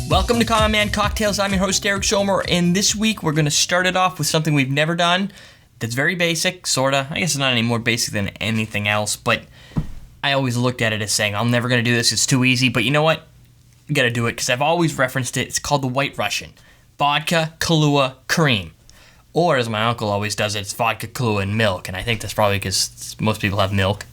Welcome to Common Man Cocktails. I'm your host, Derek Schomer, and this week we're going to start it off with something we've never done that's very basic, sorta. I guess it's not any more basic than anything else, but I always looked at it as saying, I'm never going to do this, it's too easy, but you know what? You got to do it, because I've always referenced it. It's called the White Russian. Vodka, Kahlua, cream. Or, as my uncle always does it, it's vodka, Kahlua, and milk, and I think that's probably because most people have milk.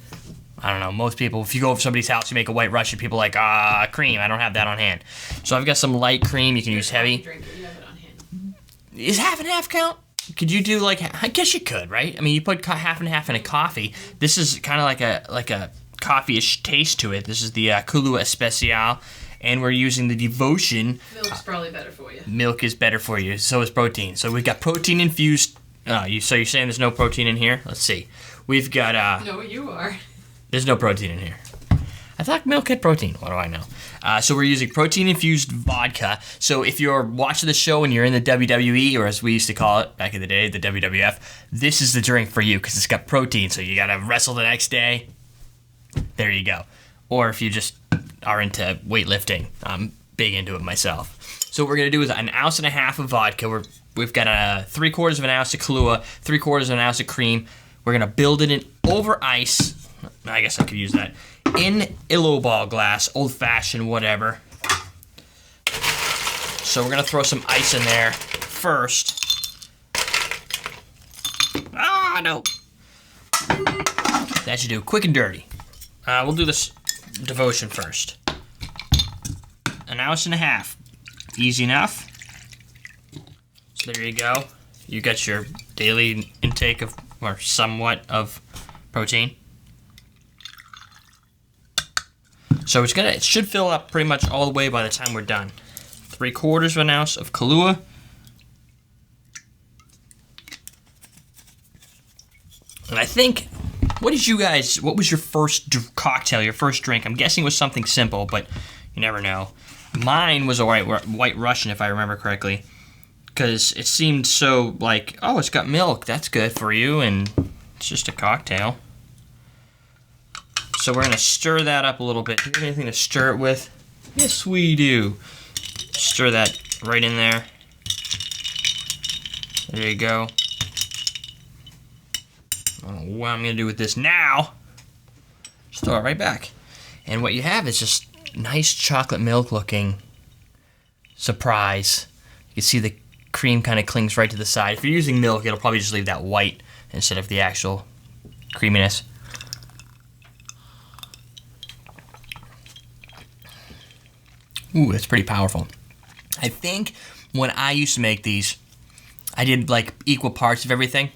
I don't know, most people, if you go over somebody's house, you make a White Russian, people are like, cream, I don't have that on hand. So I've got some light cream, you can use heavy. Drink it, you have it on hand. Is half and half count? Could you do I guess you could, right? I mean, you put half and half in a coffee. This is kind of like a coffee-ish taste to it. This is the Kahlua Especial, and we're using the Devotion. Milk's probably better for you. Milk is better for you, so is protein. So we've got protein-infused, so you're saying there's no protein in here? Let's see. We've got, No, you are. There's no protein in here. I thought milk had protein. What do I know? So we're using protein-infused vodka. So if you're watching the show and you're in the WWE, or as we used to call it back in the day, the WWF, this is the drink for you because it's got protein. So you got to wrestle the next day. There you go. Or if you just are into weightlifting, I'm big into it myself. So what we're going to do is 1.5 ounces of vodka. We've got 3/4 of an ounce of Kahlua, 3/4 of an ounce of cream. We're going to build it in over ice. I guess I could use that. In a lowball glass, old-fashioned, whatever. So we're going to throw some ice in there first. No. That should do. Quick and dirty. We'll do this Devotion first. 1.5 ounces. Easy enough. So there you go. You got your daily intake of, or somewhat of, protein. So it should fill up pretty much all the way by the time we're done. 3/4 of an ounce of Kahlua. And I think, what was your first cocktail, your first drink? I'm guessing it was something simple, but you never know. Mine was a White Russian, if I remember correctly, because it seemed so like, oh, it's got milk, that's good for you, and it's just a cocktail. So we're going to stir that up a little bit. Do you have anything to stir it with? Yes, we do. Stir that right in there. There you go. I don't know what I'm going to do with this now. Just throw it right back. And what you have is just nice chocolate milk looking surprise. You can see the cream kind of clings right to the side. If you're using milk, it'll probably just leave that white instead of the actual creaminess. Ooh, that's pretty powerful. I think when I used to make these, I did like equal parts of everything.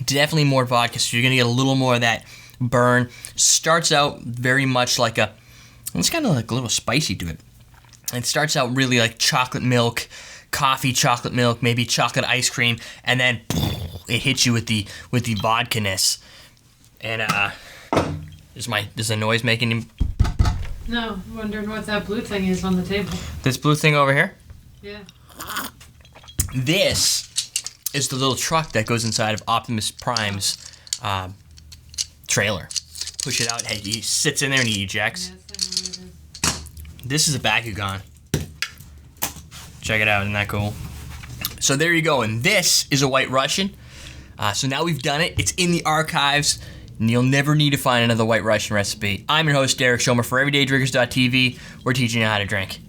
Definitely more vodka, so you're going to get a little more of that burn. Starts out very much like it's kind of like a little spicy to it. It starts out really like chocolate milk, coffee, chocolate milk, maybe chocolate ice cream, and then it hits you with the vodka-ness. And is the noise making him? No, I'm wondering what that blue thing is on the table. This blue thing over here? Yeah. This is the little truck that goes inside of Optimus Prime's trailer. Push it out, he sits in there and he ejects. Yes, I know what it is. This is a Bakugan. Check it out, isn't that cool? So there you go, and this is a White Russian. So now we've done it, it's in the archives, and you'll never need to find another White Russian recipe. I'm your host, Derek Schomer for EverydayDrinkers.tv. We're teaching you how to drink.